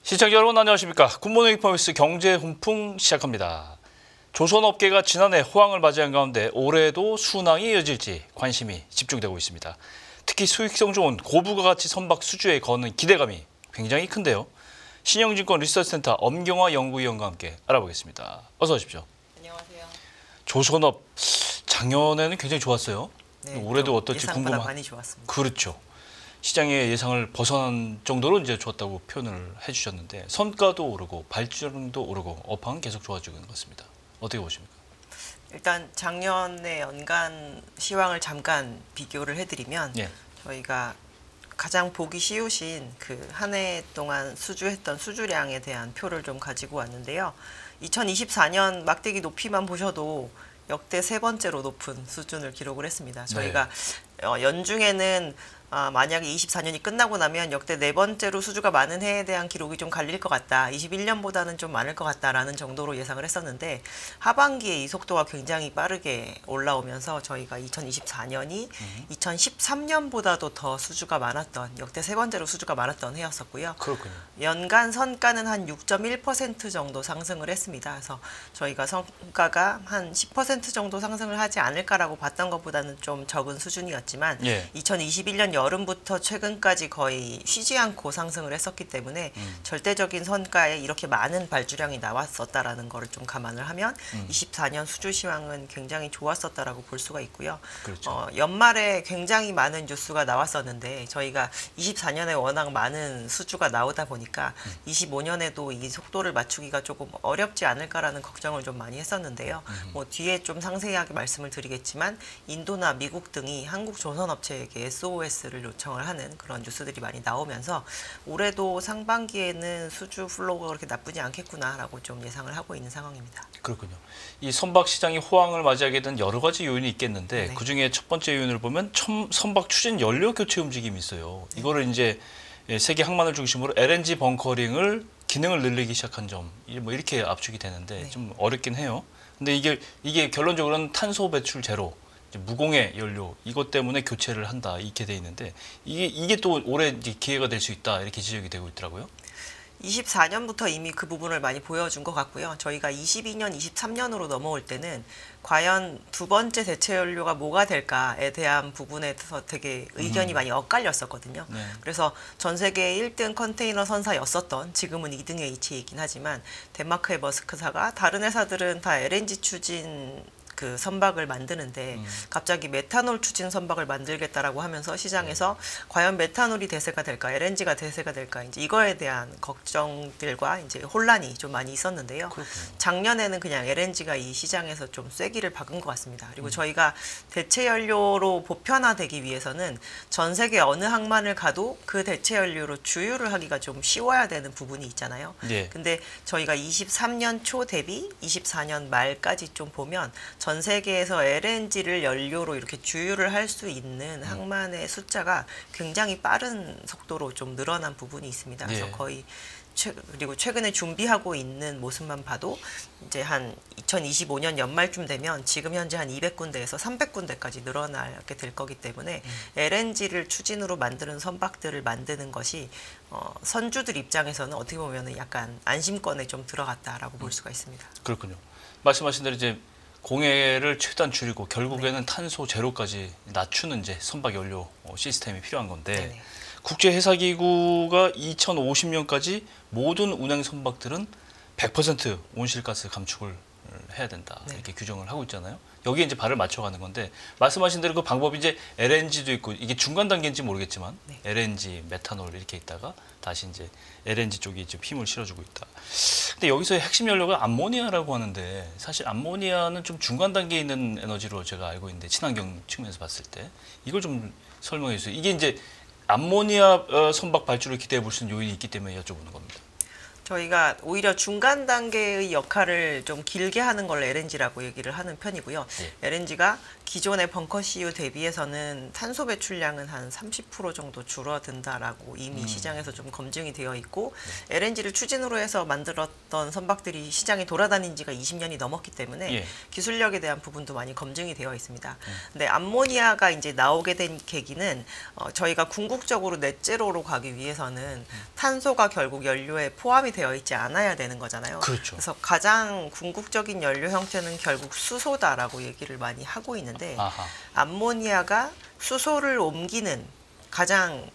시청자 여러분 안녕하십니까. 굿모닝 퍼미스 경제 훈풍 시작합니다. 조선업계가 지난해 호황을 맞이한 가운데 올해도 순항이 이어질지 관심이 집중되고 있습니다. 특히 수익성 좋은 고부가 가치 선박 수주에 거는 기대감이 굉장히 큰데요. 신영증권 리서치센터 엄경화 연구위원과 함께 알아보겠습니다. 어서 오십시오. 안녕하세요. 조선업 작년에는 굉장히 좋았어요. 네, 올해도 어떨지 예상보다 궁금한. 많이 좋았습니다. 그렇죠. 시장의 예상을 벗어난 정도로 이제 좋았다고 표현을 해주셨는데 선가도 오르고 발주량도 오르고 업황은 계속 좋아지고 있는 것 같습니다. 어떻게 보십니까? 일단 작년의 연간 시황을 잠깐 비교를 해드리면 예. 저희가 가장 보기 쉬우신 그 한 해 동안 수주했던 수주량에 대한 표를 좀 가지고 왔는데요. 2024년 막대기 높이만 보셔도 역대 세 번째로 높은 수준을 기록을 했습니다. 저희가 연중에는 만약에 24년이 끝나고 나면 역대 네 번째로 수주가 많은 해에 대한 기록이 좀 갈릴 것 같다. 21년보다는 좀 많을 것 같다라는 정도로 예상을 했었는데 하반기에 이 속도가 굉장히 빠르게 올라오면서 저희가 2024년이 2013년보다도 더 수주가 많았던 역대 세 번째로 수주가 많았던 해였었고요. 그렇군요. 연간 선가는 한 6.1% 정도 상승을 했습니다. 그래서 저희가 성과가 한 10% 정도 상승을 하지 않을까라고 봤던 것보다는 좀 적은 수준이었지만 2021년 여름부터 최근까지 거의 쉬지 않고 상승을 했었기 때문에 절대적인 선가에 이렇게 많은 발주량이 나왔었다라는 거를 좀 감안을 하면 24년 수주 시황은 굉장히 좋았었다라고 볼 수가 있고요. 그렇죠. 연말에 굉장히 많은 뉴스가 나왔었는데 저희가 24년에 워낙 많은 수주가 나오다 보니까 25년에도 이 속도를 맞추기가 조금 어렵지 않을까라는 걱정을 좀 많이 했었는데요. 뭐 뒤에 좀 상세하게 말씀을 드리겠지만 인도나 미국 등이 한국 조선업체에게 SOS를 요청을 하는 그런 뉴스들이 많이 나오면서 올해도 상반기에는 수주 플로우가 그렇게 나쁘지 않겠구나라고 좀 예상을 하고 있는 상황입니다. 그렇군요. 이 선박 시장이 호황을 맞이하게 된 여러 가지 요인이 있겠는데 네. 그중에 첫 번째 요인을 보면 선박 추진 연료 교체 움직임이 있어요. 이거를 이제 세계 항만을 중심으로 LNG 벙커링을 기능을 늘리기 시작한 점, 뭐 이렇게 압축이 되는데 좀 어렵긴 해요. 근데 이게 결론적으로는 탄소 배출 제로, 무공해 연료 이것 때문에 교체를 한다 이렇게 돼 있는데 이게 또 올해 이제 기회가 될 수 있다 이렇게 지적이 되고 있더라고요. 24년부터 이미 그 부분을 많이 보여준 것 같고요. 저희가 22년, 23년으로 넘어올 때는 과연 두 번째 대체 연료가 뭐가 될까에 대한 부분에 대해서 되게 의견이 많이 엇갈렸었거든요. 네. 그래서 전 세계 1등 컨테이너 선사였었던 지금은 2등의 H이긴 하지만 덴마크의 머스크사가 다른 회사들은 다 LNG 추진 그 선박을 만드는데 갑자기 메탄올 추진 선박을 만들겠다라고 하면서 시장에서 과연 메탄올이 대세가 될까, LNG가 대세가 될까 이제 이거에 대한 걱정들과 이제 혼란이 좀 많이 있었는데요. 그렇군요. 작년에는 그냥 LNG가 이 시장에서 좀 쐐기를 박은 것 같습니다. 그리고 저희가 대체 연료로 보편화되기 위해서는 전 세계 어느 항만을 가도 그 대체 연료로 주유를 하기가 좀 쉬워야 되는 부분이 있잖아요. 예. 근데 저희가 23년 초 대비 24년 말까지 좀 보면 전 세계에서 LNG를 연료로 이렇게 주유를 할 수 있는 항만의 숫자가 굉장히 빠른 속도로 좀 늘어난 부분이 있습니다. 그래서 예. 거의 그리고 최근에 준비하고 있는 모습만 봐도 이제 한 2025년 연말쯤 되면 지금 현재 한 200군데에서 300군데까지 늘어나게 될 거기 때문에 LNG를 추진으로 만드는 선박들을 만드는 것이 선주들 입장에서는 어떻게 보면 약간 안심권에 좀 들어갔다라고 볼 수가 있습니다. 그렇군요. 말씀하신 대로 이제 공해를 최대한 줄이고 결국에는 탄소 제로까지 낮추는 이제 선박 연료 시스템이 필요한 건데 네네. 국제해사기구가 2050년까지 모든 운행 선박들은 100% 온실가스 감축을 해야 된다 이렇게 규정을 하고 있잖아요. 여기에 이제 발을 맞춰가는 건데 말씀하신 대로 그 방법이 이제 LNG도 있고 이게 중간 단계인지 모르겠지만 LNG, 메탄올 이렇게 있다가 다시 이제 LNG 쪽이 좀 힘을 실어주고 있다. 근데 여기서의 핵심 연료가 암모니아라고 하는데 사실 암모니아는 좀 중간 단계에 있는 에너지로 제가 알고 있는데 친환경 측면에서 봤을 때 이걸 좀 설명해 주세요. 이게 이제 암모니아 선박 발주를 기대해 볼 수 있는 요인이 있기 때문에 여쭤보는 겁니다. 저희가 오히려 중간 단계의 역할을 좀 길게 하는 걸 LNG라고 얘기를 하는 편이고요. LNG가 기존의 벙커 CU 대비해서는 탄소 배출량은 한 30% 정도 줄어든다라고 이미 시장에서 좀 검증이 되어 있고 LNG를 추진으로 해서 만들었던 선박들이 시장에 돌아다닌 지가 20년이 넘었기 때문에 기술력에 대한 부분도 많이 검증이 되어 있습니다. 근데 암모니아가 이제 나오게 된 계기는 저희가 궁극적으로 넷제로로 가기 위해서는 탄소가 결국 연료에 포함이 되어 있지 않아야 되는 거잖아요. 그렇죠. 그래서 가장 궁극적인 연료 형태는 결국 수소다라고 얘기를 많이 하고 있는데 아하. 암모니아가 수소를 옮기는 가장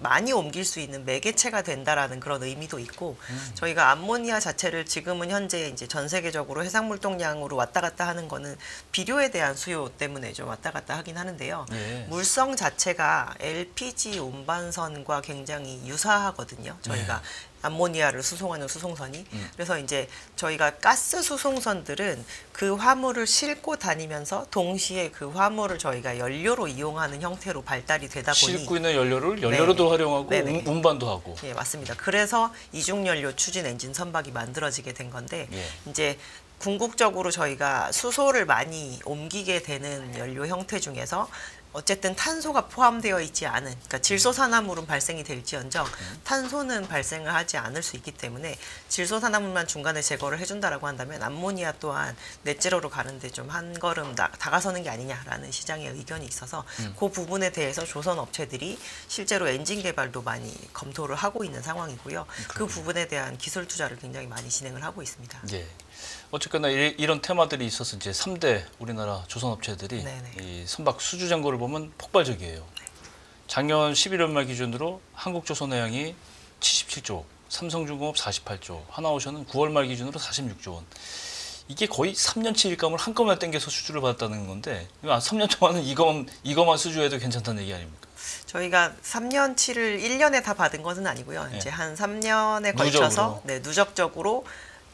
많이 옮길 수 있는 매개체가 된다라는 그런 의미도 있고 저희가 암모니아 자체를 지금은 현재 이제 전 세계적으로 해상물동량으로 왔다 갔다 하는 거는 비료에 대한 수요 때문에 좀 왔다 갔다 하긴 하는데요. 물성 자체가 LPG 운반선과 굉장히 유사하거든요. 저희가 암모니아를 수송하는 수송선이. 그래서 이제 저희가 가스 수송선들은 그 화물을 싣고 다니면서 동시에 그 화물을 저희가 연료로 이용하는 형태로 발달이 되다 보니 싣고 있는 연료로도 활용하고 네네. 운반도 하고. 예, 맞습니다. 그래서 이중연료 추진 엔진 선박이 만들어지게 된 건데 이제 궁극적으로 저희가 수소를 많이 옮기게 되는 연료 형태 중에서 어쨌든 탄소가 포함되어 있지 않은, 그러니까 질소산화물은 발생이 될지언정 탄소는 발생을 하지 않을 수 있기 때문에 질소산화물만 중간에 제거를 해준다라고 한다면 암모니아 또한 넷제로로 가는데 좀 한 걸음 다가서는 게 아니냐라는 시장의 의견이 있어서 그 부분에 대해서 조선 업체들이 실제로 엔진 개발도 많이 검토를 하고 있는 상황이고요. 그 부분에 대한 기술 투자를 굉장히 많이 진행을 하고 있습니다. 예. 어쨌거나 이런 테마들이 있어서 이제 3대 우리나라 조선업체들이 이 선박 수주 잔고를 보면 폭발적이에요. 작년 11월 말 기준으로 한국조선해양이 77조, 삼성중공업 48조, 하나오션은 9월 말 기준으로 46조 원. 이게 거의 3년치 일감을 한꺼번에 땡겨서 수주를 받았다는 건데 3년 동안은 이거만 수주해도 괜찮다는 얘기 아닙니까? 저희가 3년치를 1년에 다 받은 것은 아니고요. 이제 한 3년에 걸쳐서 누적적으로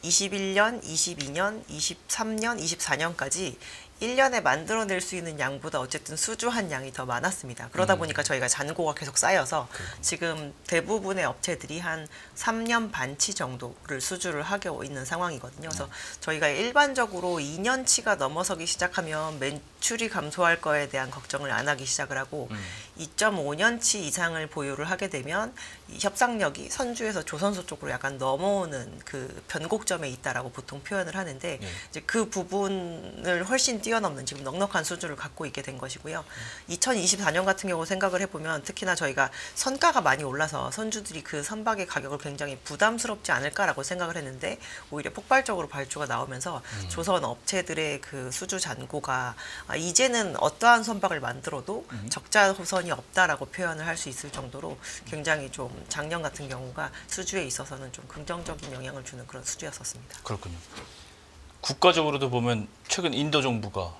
21년, 22년, 23년, 24년까지 1년에 만들어낼 수 있는 양보다 어쨌든 수주한 양이 더 많았습니다. 그러다 보니까 저희가 잔고가 계속 쌓여서 지금 대부분의 업체들이 한 3년 반치 정도를 수주를 하고 있는 상황이거든요. 그래서 저희가 일반적으로 2년치가 넘어서기 시작하면 매출이 감소할 거에 대한 걱정을 안 하기 시작을 하고 2.5년치 이상을 보유를 하게 되면 이 협상력이 선주에서 조선소 쪽으로 약간 넘어오는 그 변곡점에 있다라고 보통 표현을 하는데 이제 그 부분을 훨씬 뛰어넘는 지금 넉넉한 수주를 갖고 있게 된 것이고요. 2024년 같은 경우 생각을 해보면 특히나 저희가 선가가 많이 올라서 선주들이 그 선박의 가격을 굉장히 부담스럽지 않을까라고 생각을 했는데 오히려 폭발적으로 발주가 나오면서 조선 업체들의 그 수주 잔고가 이제는 어떠한 선박을 만들어도 적자 호선이 없다라고 표현을 할 수 있을 정도로 굉장히 좀 작년 같은 경우가 수주에 있어서는 좀 긍정적인 영향을 주는 그런 수주였었습니다. 그렇군요. 국가적으로도 보면 최근 인도 정부가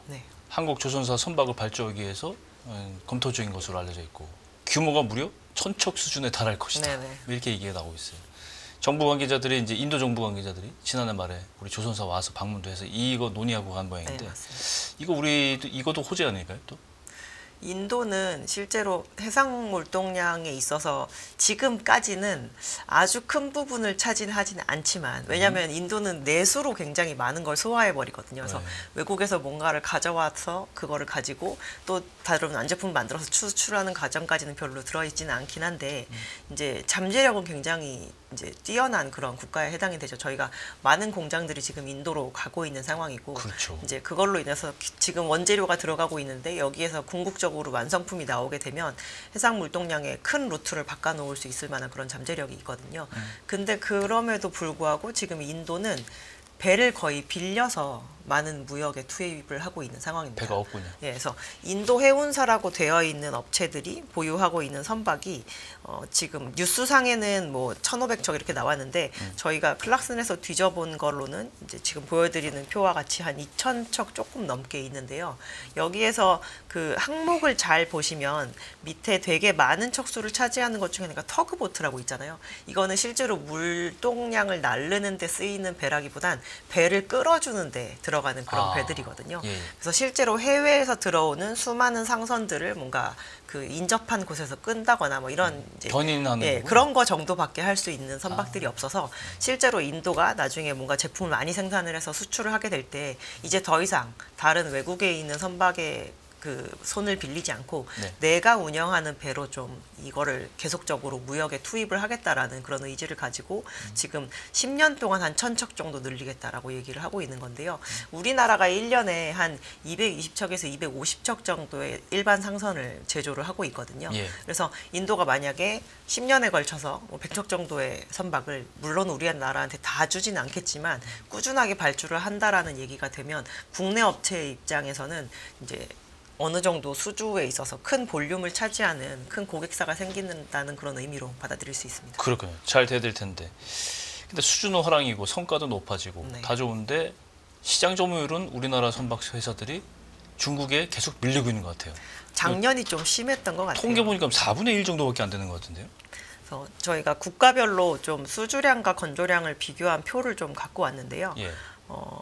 한국 조선사 선박을 발주하기 위해서 검토 중인 것으로 알려져 있고 규모가 무려 천척 수준에 달할 것이다. 이렇게 얘기가 나오고 있어요. 정부 관계자들이 이제 인도 정부 관계자들이 지난해 말에 우리 조선사 와서 방문도 해서 이거 논의하고 간 모양인데 이것도 호재 아닐까요? 또? 인도는 실제로 해상 물동량에 있어서 지금까지는 아주 큰 부분을 차지하지는 않지만 왜냐하면 인도는 내수로 굉장히 많은 걸 소화해 버리거든요. 그래서 외국에서 뭔가를 가져와서 그거를 가지고 또 다른 완제품 만들어서 수출하는 과정까지는 별로 들어있지는 않긴 한데 이제 잠재력은 굉장히 이제 뛰어난 그런 국가에 해당이 되죠. 저희가 많은 공장들이 지금 인도로 가고 있는 상황이고 이제 그걸로 인해서 지금 원재료가 들어가고 있는데 여기에서 궁극적으로 완성품이 나오게 되면 해상 물동량의 큰 루트를 바꿔놓을 수 있을 만한 그런 잠재력이 있거든요. 근데 그럼에도 불구하고 지금 인도는 배를 거의 빌려서 많은 무역에 투입을 하고 있는 상황입니다. 배가 없군요. 예, 그래서 인도 해운사라고 되어 있는 업체들이 보유하고 있는 선박이 지금 뉴스상에는 뭐 1,500척 이렇게 나왔는데 저희가 클락슨에서 뒤져본 걸로는 이제 지금 보여드리는 표와 같이 한 2,000척 조금 넘게 있는데요. 여기에서 그 항목을 잘 보시면 밑에 되게 많은 척수를 차지하는 것 중에 하나가 터그보트라고 있잖아요. 이거는 실제로 물동량을 날르는 데 쓰이는 배라기보단 배를 끌어주는 데 들어가 들어가는 그런 배들이거든요. 예. 그래서 실제로 해외에서 들어오는 수많은 상선들을 뭔가 그 인접한 곳에서 끈다거나 뭐 이런 이제 견인하는 예, 거구나. 그런 거 정도밖에 할 수 있는 선박들이 없어서 실제로 인도가 나중에 뭔가 제품을 많이 생산을 해서 수출을 하게 될 때 이제 더 이상 다른 외국에 있는 선박의 그 손을 빌리지 않고 네. 내가 운영하는 배로 좀 이거를 계속적으로 무역에 투입을 하겠다라는 그런 의지를 가지고 지금 10년 동안 한 1,000척 정도 늘리겠다라고 얘기를 하고 있는 건데요. 우리나라가 1년에 한 220척에서 250척 정도의 일반 상선을 제조를 하고 있거든요. 예. 그래서 인도가 만약에 10년에 걸쳐서 100척 정도의 선박을 물론 우리나라한테 다 주진 않겠지만 꾸준하게 발주를 한다라는 얘기가 되면 국내 업체 입장에서는 이제 어느 정도 수주에 있어서 큰 볼륨을 차지하는 큰 고객사가 생긴다는 그런 의미로 받아들일 수 있습니다. 그렇군요. 잘 돼야 될 텐데. 근데 수주는 화랑이고 성과도 높아지고 네. 다 좋은데 시장 점유율은 우리나라 선박 회사들이 중국에 계속 밀리고 있는 것 같아요. 작년이 좀 심했던 것 같아요. 통계 보니까 4분의 1 정도밖에 안 되는 것 같은데요. 그래서 저희가 국가별로 좀 수주량과 건조량을 비교한 표를 좀 갖고 왔는데요. 예.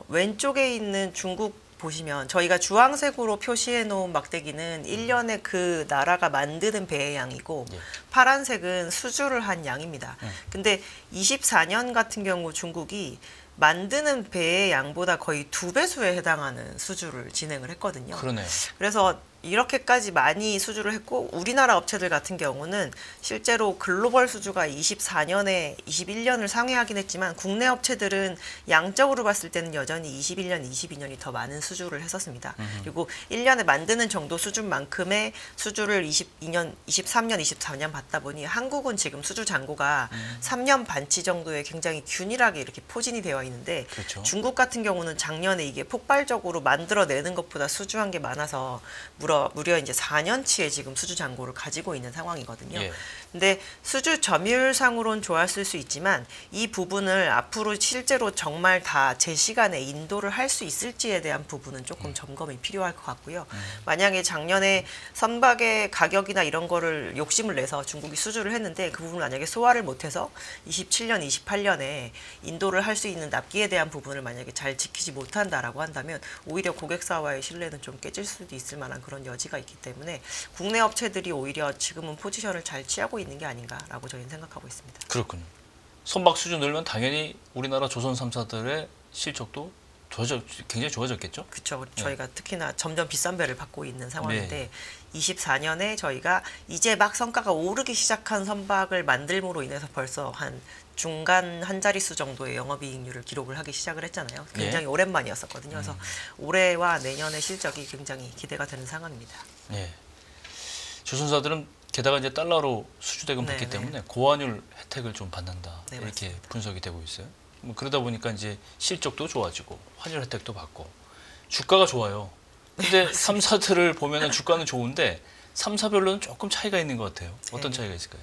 왼쪽에 있는 중국 보시면 저희가 주황색으로 표시해 놓은 막대기는 1년에 그 나라가 만드는 배의 양이고 예. 파란색은 수주를 한 양입니다. 근데 24년 같은 경우 중국이 만드는 배의 양보다 거의 2배수에 해당하는 수주를 진행을 했거든요. 그러네요. 그래서 이렇게까지 많이 수주를 했고 우리나라 업체들 같은 경우는 실제로 글로벌 수주가 24년에 21년을 상회하긴 했지만 국내 업체들은 양적으로 봤을 때는 여전히 21년, 22년이 더 많은 수주를 했었습니다. 그리고 1년에 만드는 정도 수준만큼의 수주를 22년, 23년, 24년 받다 보니 한국은 지금 수주 잔고가 3년 반치 정도에 굉장히 균일하게 이렇게 포진이 되어 있는데 그렇죠. 중국 같은 경우는 작년에 이게 폭발적으로 만들어내는 것보다 수주한 게 많아서 무려 이제 4년치의 지금 수주 잔고를 가지고 있는 상황이거든요. 예. 근데 수주 점유율상으로는 좋았을 수 있지만 이 부분을 앞으로 실제로 정말 다 제 시간에 인도를 할 수 있을지에 대한 부분은 조금 점검이 필요할 것 같고요. 만약에 작년에 선박의 가격이나 이런 거를 욕심을 내서 중국이 수주를 했는데 그 부분을 만약에 소화를 못해서 27년, 28년에 인도를 할 수 있는 납기에 대한 부분을 만약에 잘 지키지 못한다라고 한다면 오히려 고객사와의 신뢰는 좀 깨질 수도 있을 만한 그런 여지가 있기 때문에 국내 업체들이 오히려 지금은 포지션을 잘 취하고 있는 게 아닌가라고 저희는 생각하고 있습니다. 그렇군요. 선박 수주 늘면 당연히 우리나라 조선 3사들의 실적도 굉장히 좋아졌겠죠? 그렇죠. 저희가 특히나 점점 비싼 배를 받고 있는 상황인데 24년에 저희가 이제 막 성과가 오르기 시작한 선박을 만들므로 인해서 벌써 한 중간 한 자릿수 정도의 영업이익률을 기록을 하기 시작을 했잖아요. 굉장히 오랜만이었었거든요. 그래서 올해와 내년의 실적이 굉장히 기대가 되는 상황입니다. 예. 조선사들은 게다가 이제 달러로 수주대금 받기 네네. 때문에 고환율 혜택을 좀 받는다. 네, 이렇게 맞습니다. 분석이 되고 있어요. 뭐 그러다 보니까 이제 실적도 좋아지고 환율 혜택도 받고 주가가 좋아요. 근데 3사들을 보면은 주가는 좋은데 3사별로는 조금 차이가 있는 것 같아요. 어떤 네. 차이가 있을까요?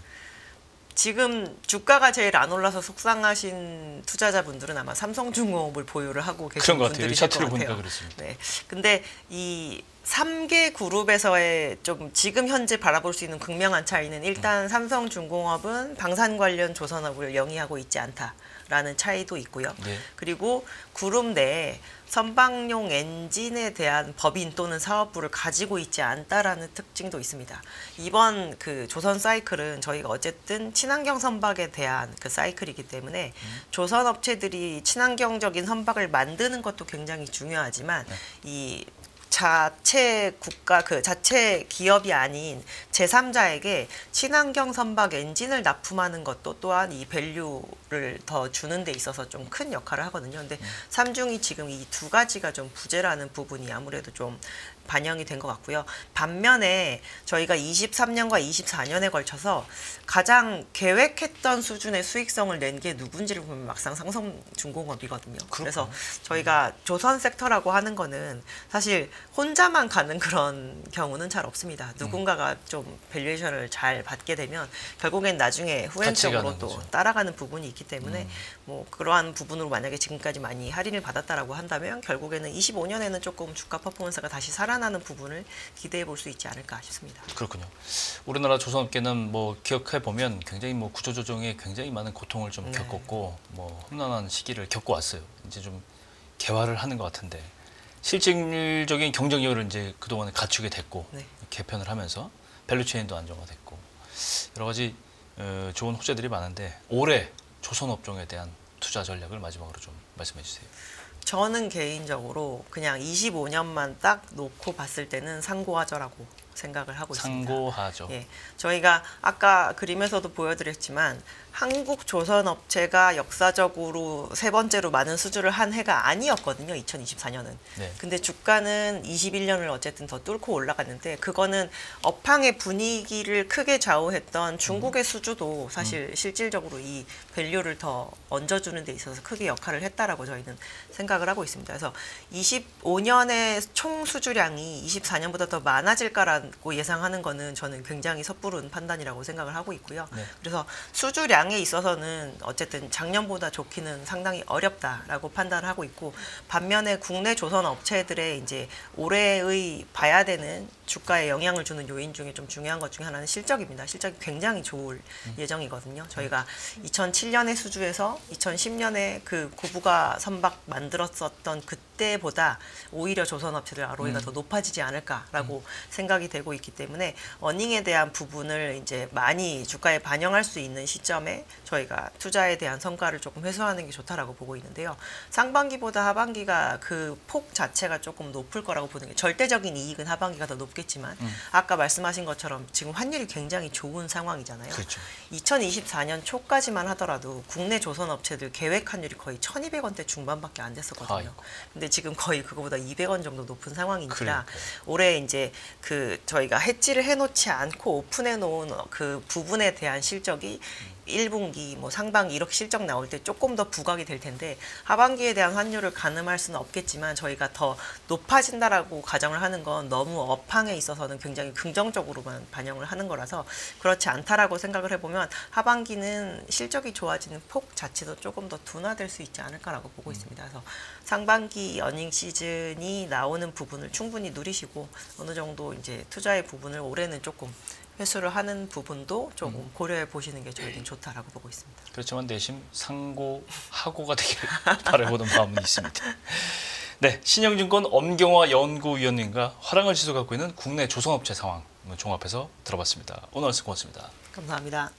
지금 주가가 제일 안 올라서 속상하신 투자자분들은 아마 삼성중공업을 보유를 하고 계신 그런 것 같아요. 이 분들이실 것 차트를 같아요. 보니까 그렇습니다. 네. 근데 이 3개 그룹에서의 좀 지금 현재 바라볼 수 있는 극명한 차이는 일단 삼성중공업은 방산 관련 조선업을 영위하고 있지 않다라는 차이도 있고요. 네. 그리고 그룹 내에 선박용 엔진에 대한 법인 또는 사업부를 가지고 있지 않다라는 특징도 있습니다. 이번 그 조선 사이클은 저희가 어쨌든 친환경 선박에 대한 그 사이클이기 때문에 조선 업체들이 친환경적인 선박을 만드는 것도 굉장히 중요하지만 이 자체 국가 그 자체 기업이 아닌 제3자에게 친환경 선박 엔진을 납품하는 것도 또한 이 밸류를 더 주는 데 있어서 좀 큰 역할을 하거든요. 근데 삼중이 지금 이 두 가지가 좀 부재라는 부분이 아무래도 좀 반영이 된 것 같고요. 반면에 저희가 23년과 24년에 걸쳐서 가장 계획했던 수준의 수익성을 낸 게 누군지를 보면 막상 삼성중공업이거든요. 그래서 저희가 조선 섹터라고 하는 거는 사실 혼자만 가는 그런 경우는 잘 없습니다. 누군가가 좀 밸류에이션을 잘 받게 되면 결국엔 나중에 후행적으로 또 거죠. 따라가는 부분이 있기 때문에 뭐 그러한 부분으로 만약에 지금까지 많이 할인을 받았다라고 한다면 결국에는 25년에는 조금 주가 퍼포먼스가 다시 살아나는 부분을 기대해 볼 수 있지 않을까 싶습니다. 그렇군요. 우리나라 조선업계는 뭐 기억해 보면 굉장히 뭐 구조조정에 굉장히 많은 고통을 좀 겪었고 뭐 험난한 시기를 겪고 왔어요. 이제 좀 개화를 하는 것 같은데 실질적인 경쟁력을 이제 그동안에 갖추게 됐고 네. 개편을 하면서 밸류체인도 안정화됐고 여러 가지 좋은 호재들이 많은데 올해 조선업종에 대한 투자 전략을 마지막으로 좀 말씀해 주세요. 저는 개인적으로 그냥 25년만 딱 놓고 봤을 때는 상고하저라고 생각을 하고 있습니다. 상고하저. 예, 저희가 아까 그림에서도 보여드렸지만 한국 조선 업체가 역사적으로 세 번째로 많은 수주를 한 해가 아니었거든요. 2024년은. 네. 근데 주가는 21년을 어쨌든 더 뚫고 올라갔는데 그거는 업황의 분위기를 크게 좌우했던 중국의 수주도 사실 실질적으로 이 밸류를 더 얹어주는 데 있어서 크게 역할을 했다라고 저희는 생각을 하고 있습니다. 그래서 25년의 총 수주량이 24년보다 더 많아질까라고 예상하는 거는 저는 굉장히 섣부른 판단이라고 생각을 하고 있고요. 네. 그래서 수주량에 있어서는 어쨌든 작년보다 좋기는 상당히 어렵다라고 판단을 하고 있고 반면에 국내 조선 업체들의 이제 올해의 봐야 되는 주가에 영향을 주는 요인 중에 좀 중요한 것 중에 하나는 실적입니다. 실적이 굉장히 좋을 예정이거든요. 저희가 2007년에 수주해서 2010년에 그 고부가 선박 만들었었던 그때보다 오히려 조선 업체들 ROE가 더 높아지지 않을까라고 생각이 되고 있기 때문에 어닝에 대한 부분을 이제 많이 주가에 반영할 수 있는 시점에 저희가 투자에 대한 성과를 조금 회수하는 게 좋다라고 보고 있는데요. 상반기보다 하반기가 그 폭 자체가 조금 높을 거라고 보는 게 절대적인 이익은 하반기가 더 높겠지만 아까 말씀하신 것처럼 지금 환율이 굉장히 좋은 상황이잖아요. 그렇죠. 2024년 초까지만 하더라도 국내 조선 업체들 계획 환율이 거의 1,200원대 중반밖에 안 됐었거든요. 아이고. 근데 지금 거의 그거보다 200원 정도 높은 상황이니까 그러니까요. 올해 이제 그 저희가 해지를 해놓지 않고 오픈해 놓은 그 부분에 대한 실적이 1분기 뭐 상반기 이렇게 실적 나올 때 조금 더 부각이 될 텐데 하반기에 대한 환율을 가늠할 수는 없겠지만 저희가 더 높아진다라고 가정을 하는 건 너무 업황에 있어서는 굉장히 긍정적으로만 반영을 하는 거라서 그렇지 않다라고 생각을 해보면 하반기는 실적이 좋아지는 폭 자체도 조금 더 둔화될 수 있지 않을까라고 보고 있습니다. 그래서 상반기 어닝 시즌이 나오는 부분을 충분히 누리시고 어느 정도 이제 투자의 부분을 올해는 조금 회수를 하는 부분도 조금 고려해 보시는 게 저희는 좋다라고 보고 있습니다. 그렇지만 내심 상고하고가 되길 바라보는 마음은 있습니다. 네, 신영증권 엄경화 연구위원님과 화랑을 지수 갖고 있는 국내 조선업체 상황 종합해서 들어봤습니다. 오늘 말씀 고맙습니다. 감사합니다.